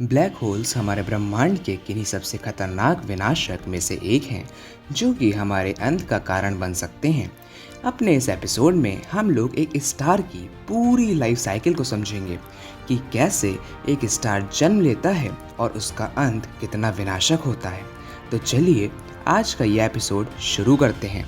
Black holes हमारे ब्रह्मांड के किन्हीं सबसे खतरनाक विनाशक में से एक हैं, जो कि हमारे अंत का कारण बन सकते हैं। अपने इस एपिसोड में हम लोग एक स्टार की पूरी लाइफ साइकिल को समझेंगे कि कैसे एक स्टार जन्म लेता है और उसका अंत कितना विनाशक होता है। तो चलिए आज का ये एपिसोड शुरू करते हैं।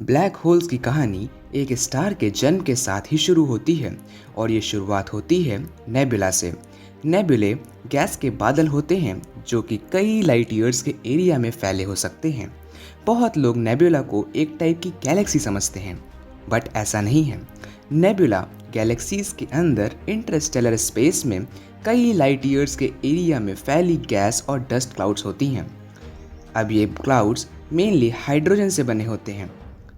ब्लैक होल्स की कहानी एक स्टार के जन्म के साथ ही शुरू होती है और ये शुरुआत होती है नेबुला से। नेबुले गैस के बादल होते हैं जो कि कई लाइट ईयर्स के एरिया में फैले हो सकते हैं। बहुत लोग नेबुला को एक टाइप की गैलेक्सी समझते हैं, बट ऐसा नहीं है। नेबुला गैलेक्सीज के अंदर इंटरस्टेलर स्पेस में कई लाइट ईयर्स के एरिया में फैली गैस और डस्ट क्लाउड्स होती हैं। अब ये क्लाउड्स मेनली हाइड्रोजन से बने होते हैं,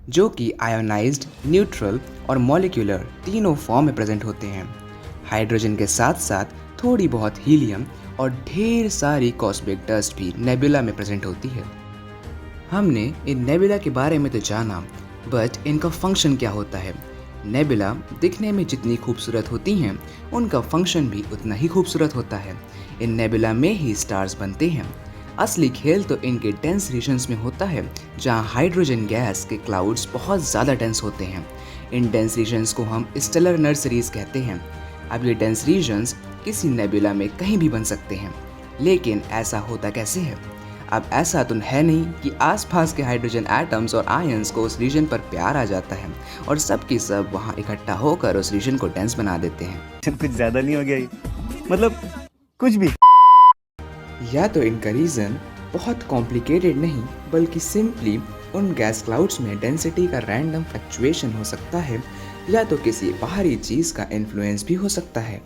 जो कि आयोनाइज्ड, न्यूट्रल और मॉलिक्यूलर तीनों फॉर्म में प्रेजेंट होते हैं। हाइड्रोजन के साथ साथ थोड़ी बहुत हीलियम और ढेर सारी कॉस्मिक डस्ट भी नेबुला में प्रेजेंट होती है। हमने इन नेबुला के बारे में तो जाना, बट इनका फंक्शन क्या होता है। नेबुला दिखने में जितनी खूबसूरत होती हैं, उनका फंक्शन भी उतना ही खूबसूरत होता है। इन नेबुला में ही स्टार्स बनते हैं। असली खेल तो इनके डेंस रीजन्स में होता है, जहां हाइड्रोजन गैस के क्लाउड्स बहुत ज़्यादा डेंस होते हैं। इन डेंस रीजन्स को हम स्टेलर नर्सरीज कहते हैं। अब ये डेंस रीजन्स किसी नेबुला में कहीं भी बन सकते हैं, लेकिन ऐसा होता कैसे है? अब ऐसा तो है नहीं कि आसपास के हाइड्रोजन एटम्स और आयंस को उस रीजन पर प्यार आ जाता है और सब की सब वहाँ इकट्ठा होकर उस रीजन को डेंस बना देते हैं। कुछ ज्यादा नहीं हो गया ये? मतलब कुछ भी। या तो इनका रीज़न बहुत कॉम्प्लिकेटेड नहीं, बल्कि सिंपली उन गैस क्लाउड्स में डेंसिटी का रैंडम फ्लक्चुएशन हो सकता है, या तो किसी बाहरी चीज़ का इन्फ्लुएंस भी हो सकता है।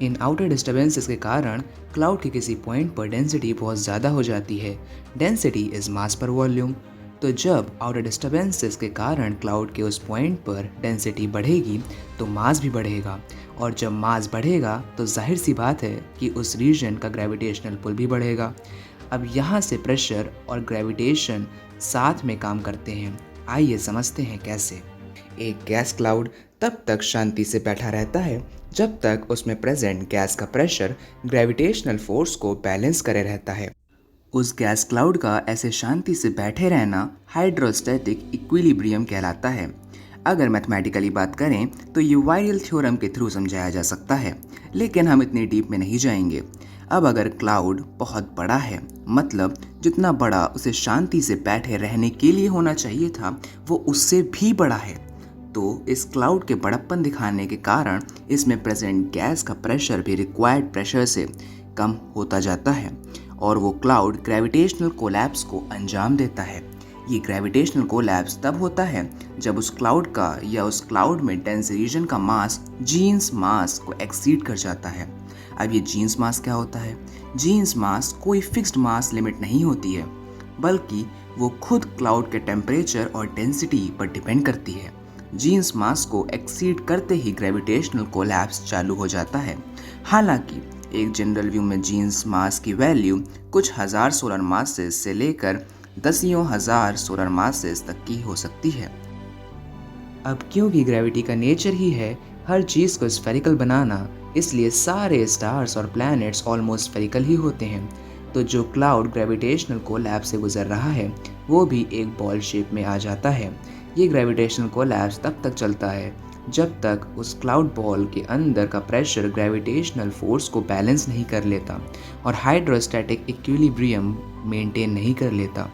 इन आउटर डिस्टर्बेंसेस के कारण क्लाउड के किसी पॉइंट पर डेंसिटी बहुत ज़्यादा हो जाती है। डेंसिटी इज़ मास पर वॉल्यूम। तो जब आउटर डिस्टर्बेंसेस के कारण क्लाउड के उस पॉइंट पर डेंसिटी बढ़ेगी तो मास भी बढ़ेगा, और जब मास बढ़ेगा तो जाहिर सी बात है कि उस रीजन का ग्रेविटेशनल पुल भी बढ़ेगा। अब यहाँ से प्रेशर और ग्रेविटेशन साथ में काम करते हैं। आइए समझते हैं कैसे। एक गैस क्लाउड तब तक शांति से बैठा रहता है जब तक उसमें प्रेजेंट गैस का प्रेशर ग्रेविटेशनल फोर्स को बैलेंस करे रहता है। उस गैस क्लाउड का ऐसे शांति से बैठे रहना हाइड्रोस्टैटिक इक्विलिब्रियम कहलाता है। अगर मैथमेटिकली बात करें तो ये वायरल थ्योरम के थ्रू समझाया जा सकता है, लेकिन हम इतनी डीप में नहीं जाएंगे। अब अगर क्लाउड बहुत बड़ा है, मतलब जितना बड़ा उसे शांति से बैठे रहने के लिए होना चाहिए था वो उससे भी बड़ा है, तो इस क्लाउड के बड़प्पन दिखाने के कारण इसमें प्रेजेंट गैस का प्रेशर भी रिक्वायर्ड प्रेशर से कम होता जाता है और वो क्लाउड ग्रेविटेशनल कोलैप्स को अंजाम देता है। ये ग्रेविटेशनल कोलैप्स तब होता है जब उस क्लाउड का या उस क्लाउड में डेंस रीजन का मास जीन्स मास को एक्सीड कर जाता है। अब ये जीन्स मास क्या होता है? जीन्स मास कोई फिक्स्ड मास लिमिट नहीं होती है, बल्कि वो खुद क्लाउड के टेम्परेचर और डेंसिटी पर डिपेंड करती है। जीन्स मास को एक्सीड करते ही ग्रेविटेशनल कोलैप्स चालू हो जाता है। हालांकि एक जनरल व्यू में जीन्स मास की वैल्यू कुछ हज़ार सोलर मासेस से लेकर दसियों हज़ार सोलर मासेस तक की हो सकती है। अब क्योंकि ग्रेविटी का नेचर ही है हर चीज़ को स्फेरिकल बनाना, इसलिए सारे स्टार्स और प्लैनेट्स ऑलमोस्ट स्फेरिकल ही होते हैं। तो जो क्लाउड ग्रेविटेशनल कोलैप्स से गुजर रहा है वो भी एक बॉल शेप में आ जाता है। ये ग्रेविटेशनल कोलैप्स तब तक चलता है जब तक उस क्लाउड बॉल के अंदर का प्रेशर ग्रेविटेशनल फोर्स को बैलेंस नहीं कर लेता और हाइड्रोस्टैटिक इक्विलिब्रियम मेंटेन नहीं कर लेता।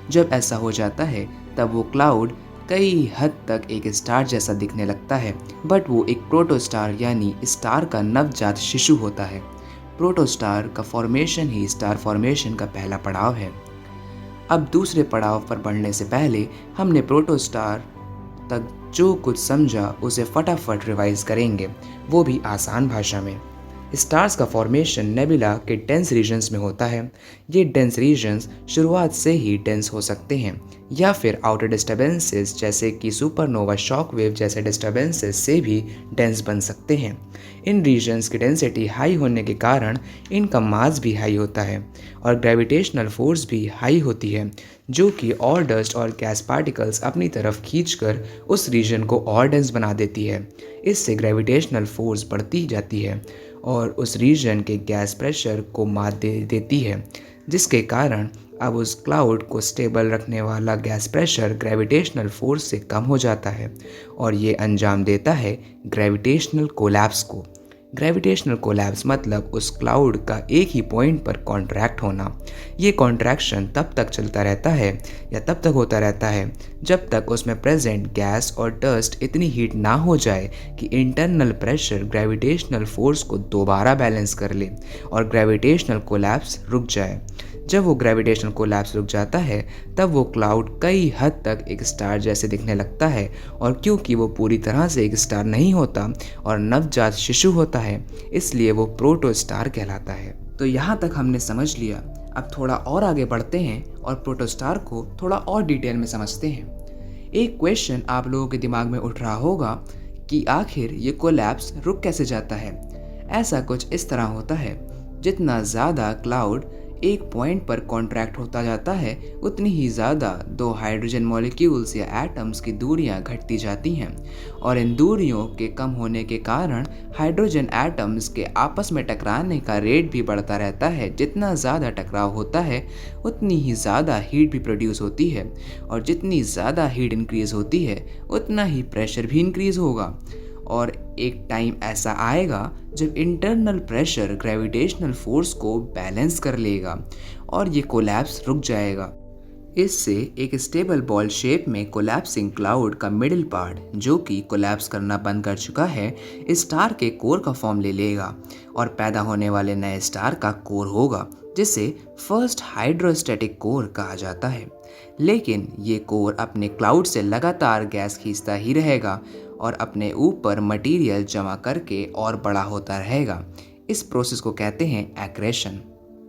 जब ऐसा हो जाता है तब वो क्लाउड कई हद तक एक स्टार जैसा दिखने लगता है, बट वो एक प्रोटोस्टार यानी स्टार का नवजात शिशु होता है। प्रोटोस्टार का फॉर्मेशन ही स्टार फॉर्मेशन का पहला पड़ाव है। अब दूसरे पड़ाव पर बढ़ने से पहले हमने प्रोटोस्टार तक जो कुछ समझा उसे फटाफट रिवाइज करेंगे, वो भी आसान भाषा में। स्टार्स का फॉर्मेशन नेबुला के डेंस रीजन्स में होता है। ये डेंस रीजन्स शुरुआत से ही डेंस हो सकते हैं या फिर आउटर डिस्टर्बेंसेस जैसे कि सुपरनोवा शॉक वेव जैसे डिस्टर्बेंसेस से भी डेंस बन सकते हैं। इन रीजन्स की डेंसिटी हाई होने के कारण इनका मास भी हाई होता है और ग्रेविटेशनल फोर्स भी हाई होती है, जो कि और डस्ट और गैस पार्टिकल्स अपनी तरफ खींचकर उस रीजन को और डेंस बना देती है। इससे ग्रेविटेशनल फोर्स बढ़ती जाती है और उस रीजन के गैस प्रेशर को मात दे देती है, जिसके कारण अब उस क्लाउड को स्टेबल रखने वाला गैस प्रेशर ग्रेविटेशनल फोर्स से कम हो जाता है और ये अंजाम देता है ग्रेविटेशनल कोलैप्स को। ग्रेविटेशनल कोलैप्स मतलब उस क्लाउड का एक ही पॉइंट पर कॉन्ट्रैक्ट होना। ये कॉन्ट्रैक्शन तब तक चलता रहता है या तब तक होता रहता है जब तक उसमें प्रेजेंट गैस और डस्ट इतनी हीट ना हो जाए कि इंटरनल प्रेशर ग्रेविटेशनल फोर्स को दोबारा बैलेंस कर ले और ग्रेविटेशनल कोलैप्स रुक जाए। जब वो ग्रेविटेशनल कोलैप्स रुक जाता है तब वो क्लाउड कई हद तक एक स्टार जैसे दिखने लगता है, और क्योंकि वो पूरी तरह से एक स्टार नहीं होता और नवजात शिशु होता है, इसलिए वो प्रोटोस्टार कहलाता है। तो यहाँ तक हमने समझ लिया। अब थोड़ा और आगे बढ़ते हैं और प्रोटोस्टार को थोड़ा और डिटेल में समझते हैं। एक क्वेश्चन आप लोगों के दिमाग में उठ रहा होगा कि आखिर ये कोलैप्स रुक कैसे जाता है। ऐसा कुछ इस तरह होता है, जितना ज़्यादा क्लाउड एक पॉइंट पर कॉन्ट्रैक्ट होता जाता है उतनी ही ज़्यादा दो हाइड्रोजन मॉलिक्यूल्स या एटम्स की दूरियां घटती जाती हैं, और इन दूरियों के कम होने के कारण हाइड्रोजन एटम्स के आपस में टकराने का रेट भी बढ़ता रहता है। जितना ज़्यादा टकराव होता है उतनी ही ज़्यादा हीट भी प्रोड्यूस होती है, और जितनी ज़्यादा हीट इंक्रीज़ होती है उतना ही प्रेशर भी इंक्रीज़ होगा। और एक टाइम ऐसा आएगा जब इंटरनल प्रेशर ग्रेविटेशनल फोर्स को बैलेंस कर लेगा और ये कोलैप्स रुक जाएगा। इससे एक स्टेबल बॉल शेप में कोलैप्सिंग क्लाउड का मिडिल पार्ट, जो कि कोलैप्स करना बंद कर चुका है, स्टार के कोर का फॉर्म ले लेगा और पैदा होने वाले नए स्टार का कोर होगा, जिसे फर्स्ट हाइड्रोस्टैटिक कोर कहा जाता है। लेकिन ये कोर अपने क्लाउड से लगातार गैस खींचता ही रहेगा और अपने ऊपर मटेरियल जमा करके और बड़ा होता रहेगा। इस प्रोसेस को कहते हैं एक्रेशन।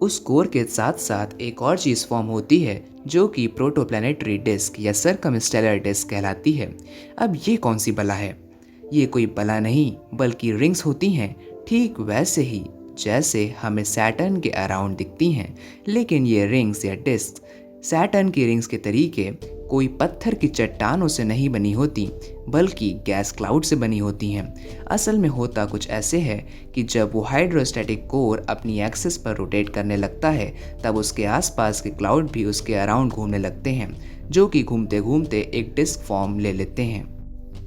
उस कोर के साथ साथ एक और चीज़ फॉर्म होती है जो कि प्रोटोप्लैनेटरी डिस्क या सर्कमस्टेलर डिस्क कहलाती है। अब ये कौन सी बला है? ये कोई बला नहीं बल्कि रिंग्स होती हैं, ठीक वैसे ही जैसे हमें सैटर्न के अराउंड दिखती हैं। लेकिन ये रिंग्स या डिस्क सैटर्न की रिंग्स के तरीके कोई पत्थर की चट्टानों से नहीं बनी होती बल्कि गैस क्लाउड से बनी होती हैं। असल में होता कुछ ऐसे है कि जब वो हाइड्रोस्टैटिक कोर अपनी एक्सिस पर रोटेट करने लगता है तब उसके आसपास के क्लाउड भी उसके अराउंड घूमने लगते हैं, जो कि घूमते घूमते एक डिस्क फॉर्म ले लेते हैं।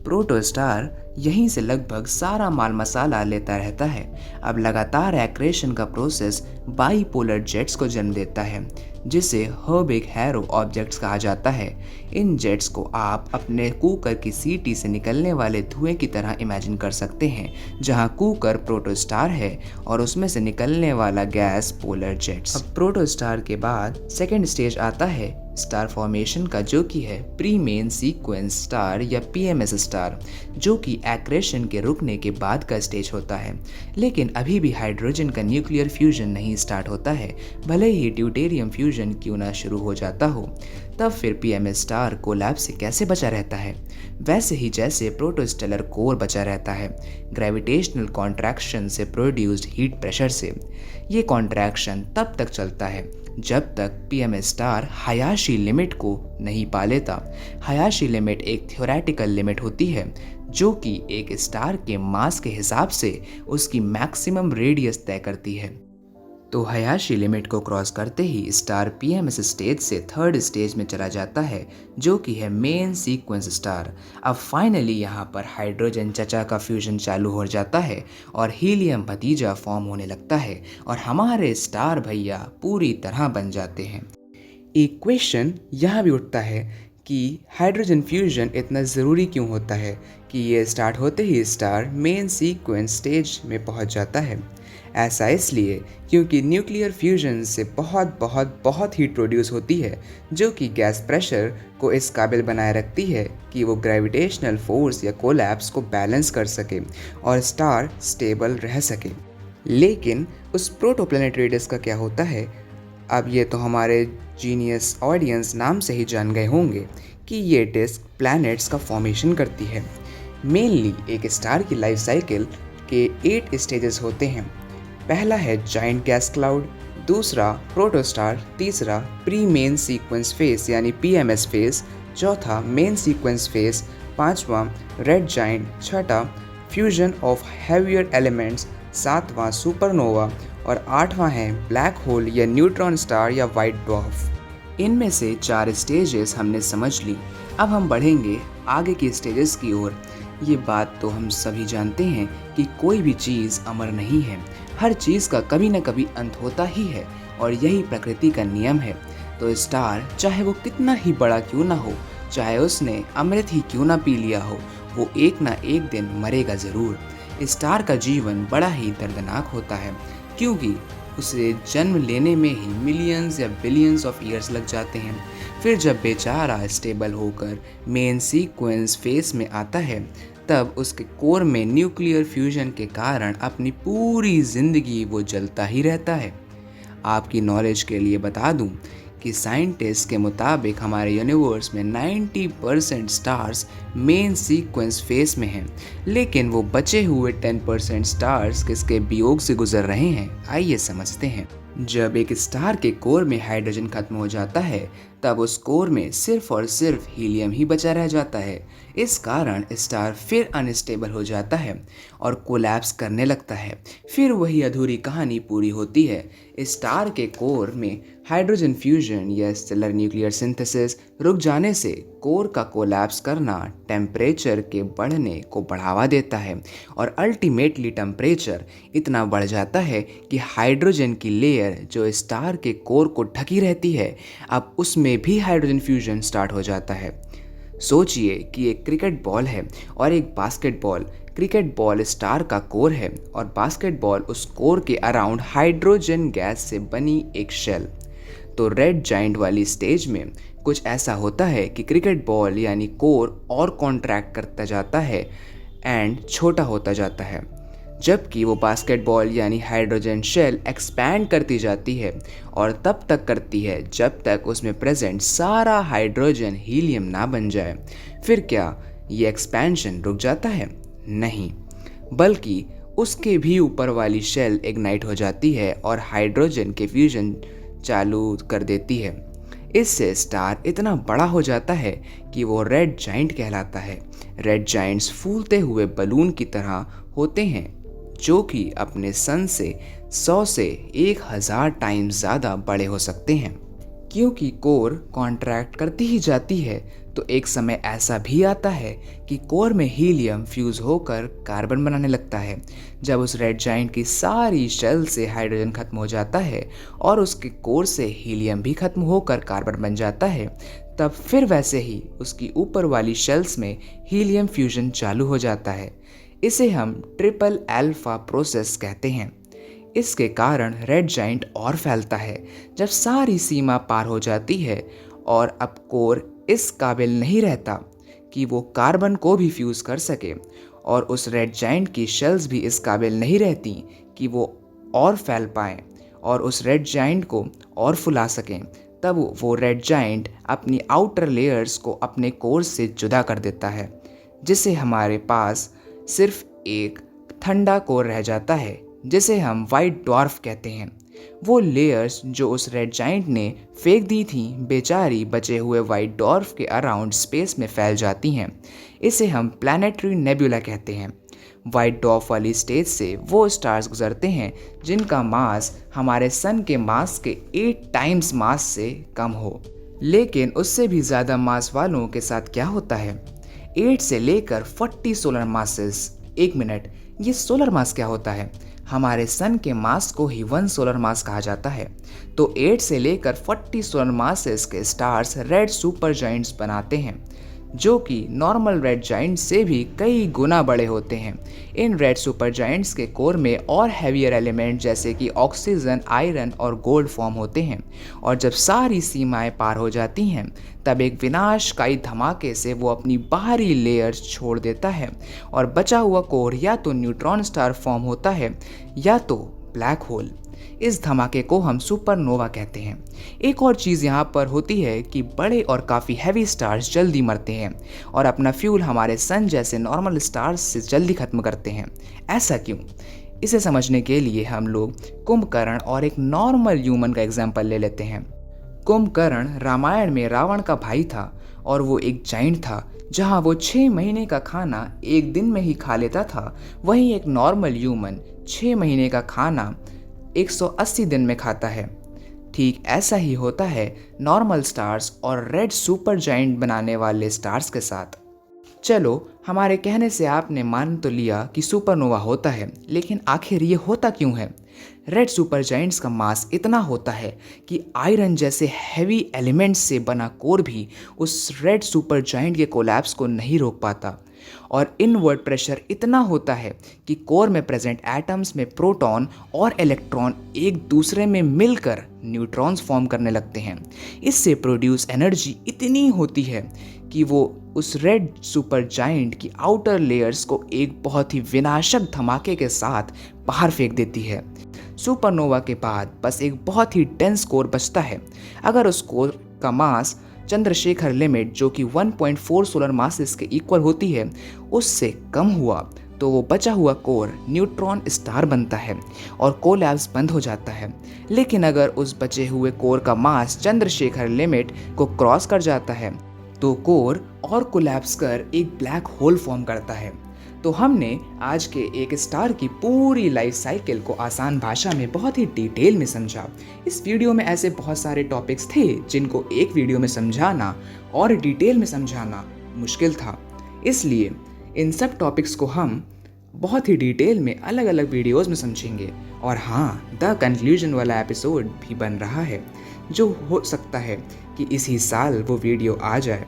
प्रोटोस्टार यहीं से लगभग सारा माल मसाला लेता रहता है। अब लगातार एक्रेशन का प्रोसेस बाईपोलर जेट्स को जन्म देता है, जिसे हर्बिग हैरो ऑब्जेक्ट्स कहा जाता है। इन जेट्स को आप अपने कुकर की सीटी से निकलने वाले धुएं की तरह इमेजिन कर सकते हैं, जहां कुकर प्रोटोस्टार है और उसमें से निकलने वाला गैस पोलर जेट्स। अब प्रोटोस्टार के बाद सेकेंड स्टेज आता है स्टार फॉर्मेशन का, जो कि है प्री मेन सीक्वेंस स्टार या पीएमएस स्टार, जो कि एक्रेशन के रुकने के बाद का स्टेज होता है। लेकिन अभी भी हाइड्रोजन का न्यूक्लियर फ्यूजन नहीं स्टार्ट होता है, भले ही ड्यूटेरियम फ्यूजन क्यों ना शुरू हो जाता हो। तब फिर पीएमएस स्टार कोलैप्स से कैसे बचा रहता है? वैसे ही जैसे प्रोटोस्टेलर कोर बचा रहता है, ग्रेविटेशनल कॉन्ट्रैक्शन से प्रोड्यूस्ड हीट प्रेशर से। ये कॉन्ट्रैक्शन तब तक चलता है जब तक पीएमएस स्टार हायाशी लिमिट को नहीं पा लेता। हायाशी लिमिट एक थ्योरेटिकल लिमिट होती है जो कि एक स्टार के मास के हिसाब से उसकी मैक्सिमम रेडियस तय करती है। तो हायाशी लिमिट को क्रॉस करते ही स्टार पीएमएस स्टेज से थर्ड स्टेज में चला जाता है, जो कि है मेन सीक्वेंस स्टार। अब फाइनली यहाँ पर हाइड्रोजन चचा का फ्यूजन चालू हो जाता है और हीलियम भतीजा फॉर्म होने लगता है और हमारे स्टार भैया पूरी तरह बन जाते हैं। एक क्वेश्चन यहाँ भी उठता है कि हाइड्रोजन फ्यूजन इतना ज़रूरी क्यों होता है कि ये स्टार्ट होते ही स्टार मेन सीक्वेंस स्टेज में पहुँच जाता है। ऐसा इसलिए क्योंकि न्यूक्लियर फ्यूजन से बहुत हीट प्रोड्यूस होती है, जो कि गैस प्रेशर को इस काबिल बनाए रखती है कि वो ग्रेविटेशनल फोर्स या कोलैप्स को बैलेंस कर सके और स्टार स्टेबल रह सके। लेकिन उस प्रोटोप्लैनेटरी डिस्क का क्या होता है? अब ये तो हमारे जीनियस ऑडियंस नाम से ही जान गए होंगे कि ये डिस्क प्लैनेट्स का फॉर्मेशन करती है। मेनली एक स्टार की लाइफ साइकिल के 8 स्टेजेस होते हैं। पहला है जाइंट गैस क्लाउड, दूसरा प्रोटोस्टार, तीसरा प्री मेन सीक्वेंस फेस यानी पीएमएस फेस, चौथा मेन सीक्वेंस फेस, पांचवा रेड जाइंट, छठा फ्यूजन ऑफ हैवियर एलिमेंट्स, सातवां सुपरनोवा और आठवां है ब्लैक होल या न्यूट्रॉन स्टार या वाइट ड्वार्फ। इनमें से 4 स्टेजेस हमने समझ ली। अब हम बढ़ेंगे आगे की स्टेजेस की ओर। ये बात तो हम सभी जानते हैं कि कोई भी चीज़ अमर नहीं है, हर चीज़ का कभी न कभी अंत होता ही है और यही प्रकृति का नियम है। तो स्टार चाहे वो कितना ही बड़ा क्यों ना हो, चाहे उसने अमृत ही क्यों ना पी लिया हो, वो एक ना एक दिन मरेगा ज़रूर। स्टार का जीवन बड़ा ही दर्दनाक होता है क्योंकि उसे जन्म लेने में ही मिलियंस या बिलियंस ऑफ ईयर्स लग जाते हैं। फिर जब बेचारा स्टेबल होकर मेन सीक्वेंस फेस में आता है, तब उसके कोर में न्यूक्लियर फ्यूजन के कारण अपनी पूरी ज़िंदगी वो जलता ही रहता है। आपकी नॉलेज के लिए बता दूं कि साइंटिस्ट के मुताबिक हमारे यूनिवर्स में 90% स्टार्स मेन सीक्वेंस फेस में हैं, लेकिन वो बचे हुए 10% स्टार्स किसके वियोग से गुजर रहे हैं, आइए समझते हैं। जब एक स्टार के कोर में हाइड्रोजन खत्म हो जाता है, तब उस कोर में सिर्फ और सिर्फ हीलियम ही बचा रह जाता है। इस कारण स्टार फिर अनस्टेबल हो जाता है और कोलैप्स करने लगता है। फिर वही अधूरी कहानी पूरी होती है। स्टार के कोर में हाइड्रोजन फ्यूजन या स्टेलर न्यूक्लियर सिंथेसिस रुक जाने से कोर का कोलैप्स करना टेम्परेचर के बढ़ने को बढ़ावा देता है और अल्टीमेटली टेम्परेचर इतना बढ़ जाता है कि हाइड्रोजन की लेयर जो स्टार के कोर को ढकी रहती है, अब उसमें भी हाइड्रोजन फ्यूजन स्टार्ट हो जाता है। सोचिए कि एक क्रिकेट बॉल है और एक बास्केटबॉल। क्रिकेट बॉल स्टार का कोर है और बास्केटबॉल उस कोर के अराउंड हाइड्रोजन गैस से बनी एक शेल। तो रेड जाइंट वाली स्टेज में कुछ ऐसा होता है कि क्रिकेट बॉल यानी कोर और कॉन्ट्रैक्ट करता जाता है एंड छोटा होता जाता है, जबकि वो बास्केटबॉल यानी हाइड्रोजन शेल एक्सपैंड करती जाती है और तब तक करती है जब तक उसमें प्रेजेंट सारा हाइड्रोजन हीलियम ना बन जाए। फिर क्या ये एक्सपेंशन रुक जाता है? नहीं, बल्कि उसके भी ऊपर वाली शेल इग्नाइट हो जाती है और हाइड्रोजन के फ्यूजन चालू कर देती है। इससे स्टार इतना बड़ा हो जाता है कि वो रेड जाइंट कहलाता है। रेड जाइंट्स फूलते हुए बलून की तरह होते हैं जो कि अपने सन से 100 से 1000 टाइम्स ज़्यादा बड़े हो सकते हैं। क्योंकि कोर कॉन्ट्रैक्ट करती ही जाती है, तो एक समय ऐसा भी आता है कि कोर में हीलियम फ्यूज़ होकर कार्बन बनाने लगता है। जब उस रेड जाइंट की सारी शेल से हाइड्रोजन खत्म हो जाता है और उसके कोर से हीलियम भी खत्म होकर कार्बन बन जाता है, तब फिर वैसे ही उसकी ऊपर वाली शेल्स में हीलियम फ्यूजन चालू हो जाता है। इसे हम ट्रिपल अल्फा प्रोसेस कहते हैं। इसके कारण रेड जाइंट और फैलता है। जब सारी सीमा पार हो जाती है और अब कोर इस काबिल नहीं रहता कि वो कार्बन को भी फ्यूज़ कर सके और उस रेड जाइंट की शेल्स भी इस काबिल नहीं रहती कि वो और फैल पाएँ और उस रेड जाइंट को और फुला सकें, तब वो रेड जाइंट अपनी आउटर लेयर्स को अपने कोर से जुदा कर देता है, जिससे हमारे पास सिर्फ एक ठंडा कोर रह जाता है जिसे हम वाइट ड्वार्फ कहते हैं। वो लेयर्स जो उस रेड जाइंट ने फेंक दी थी, बेचारी बचे हुए वाइट ड्वार्फ के अराउंड स्पेस में फैल जाती हैं। इसे हम प्लैनेटरी नेबुला कहते हैं। वाइट ड्वार्फ वाली स्टेज से वो स्टार्स गुजरते हैं जिनका मास हमारे सन के मास के 8 टाइम्स मास से कम हो। लेकिन उससे भी ज़्यादा मास वालों के साथ क्या होता है? 8 से लेकर 40 सोलर मासेस। एक मिनट, ये सोलर मास क्या होता है? हमारे सन के मास को ही 1 सोलर मास कहा जाता है। तो 8 से लेकर 40 सोलर मासेस के स्टार्स रेड सुपर जाइंट्स बनाते हैं, जो कि नॉर्मल रेड जाइंट से भी कई गुना बड़े होते हैं। इन रेड सुपर जाइंट्स के कोर में और हैवियर एलिमेंट जैसे कि ऑक्सीजन, आयरन और गोल्ड फॉर्म होते हैं और जब सारी सीमाएं पार हो जाती हैं, तब एक विनाशकारी धमाके से वो अपनी बाहरी लेयर्स छोड़ देता है और बचा हुआ कोर या तो न्यूट्रॉन स्टार फॉर्म होता है या तो ब्लैक होल। इस धमाके को हम सुपरनोवा कहते हैं। एक और चीज़ यहाँ पर होती है कि बड़े और काफ़ी हैवी स्टार्स जल्दी मरते हैं और अपना फ्यूल हमारे सन जैसे नॉर्मल स्टार्स से जल्दी ख़त्म करते हैं। ऐसा क्यों? इसे समझने के लिए हम लोग कुंभकर्ण और एक नॉर्मल ह्यूमन का एग्जाम्पल ले लेते हैं। कुंभकर्ण रामायण में रावण का भाई था और वो एक जाइंट था। जहाँ वो 6 महीने का खाना एक दिन में ही खा लेता था, वहीं एक नॉर्मल ह्यूमन 6 महीने का खाना 180 दिन में खाता है। ठीक ऐसा ही होता है नॉर्मल स्टार्स और रेड सुपर जाइंट बनाने वाले स्टार्स के साथ। चलो, हमारे कहने से आपने मान तो लिया कि सुपरनोवा होता है, लेकिन आखिर ये होता क्यों है? रेड सुपर जाइंट्स का मास इतना होता है कि आयरन जैसे हैवी एलिमेंट्स से बना कोर भी उस रेड सुपर जाइंट के कोलैप्स को नहीं रोक पाता, और इनवर्ड प्रेशर इतना होता है कि कोर में प्रेजेंट एटम्स में प्रोटॉन और इलेक्ट्रॉन एक दूसरे में मिलकर न्यूट्रॉन्स फॉर्म करने लगते हैं। इससे प्रोड्यूस एनर्जी इतनी होती है कि वो उस रेड सुपर जाइंट की आउटर लेयर्स को एक बहुत ही विनाशक धमाके के साथ बाहर फेंक देती है। सुपरनोवा के बाद बस एक बहुत ही डेंस कोर बचता है। अगर उस कोर का मास चंद्रशेखर लिमिट, जो कि 1.4 सोलर मासेस के इक्वल होती है, उससे कम हुआ तो वो बचा हुआ कोर न्यूट्रॉन स्टार बनता है और कोलैप्स बंद हो जाता है। लेकिन अगर उस बचे हुए कोर का मास चंद्रशेखर लिमिट को क्रॉस कर जाता है तो कोर और कोलैप्स कर एक ब्लैक होल फॉर्म करता है। तो हमने आज के एक स्टार की पूरी लाइफ साइकिल को आसान भाषा में बहुत ही डिटेल में समझा। इस वीडियो में ऐसे बहुत सारे टॉपिक्स थे जिनको एक वीडियो में समझाना और डिटेल में समझाना मुश्किल था, इसलिए इन सब टॉपिक्स को हम बहुत ही डिटेल में अलग अलग वीडियोस में समझेंगे। और हाँ, द कंक्लूजन वाला एपिसोड भी बन रहा है, जो हो सकता है कि इसी साल वो वीडियो आ जाए।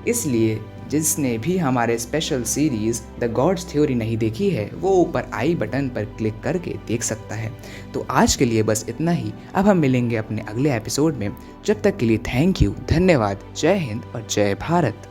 इसलिए जिसने भी हमारे special series the gods theory नहीं देखी है, वो ऊपर आई बटन पर क्लिक करके देख सकता है। तो आज के लिए बस इतना ही। अब हम मिलेंगे अपने अगले एपिसोड में। जब तक के लिए थैंक यू, धन्यवाद, जय हिंद और जय भारत।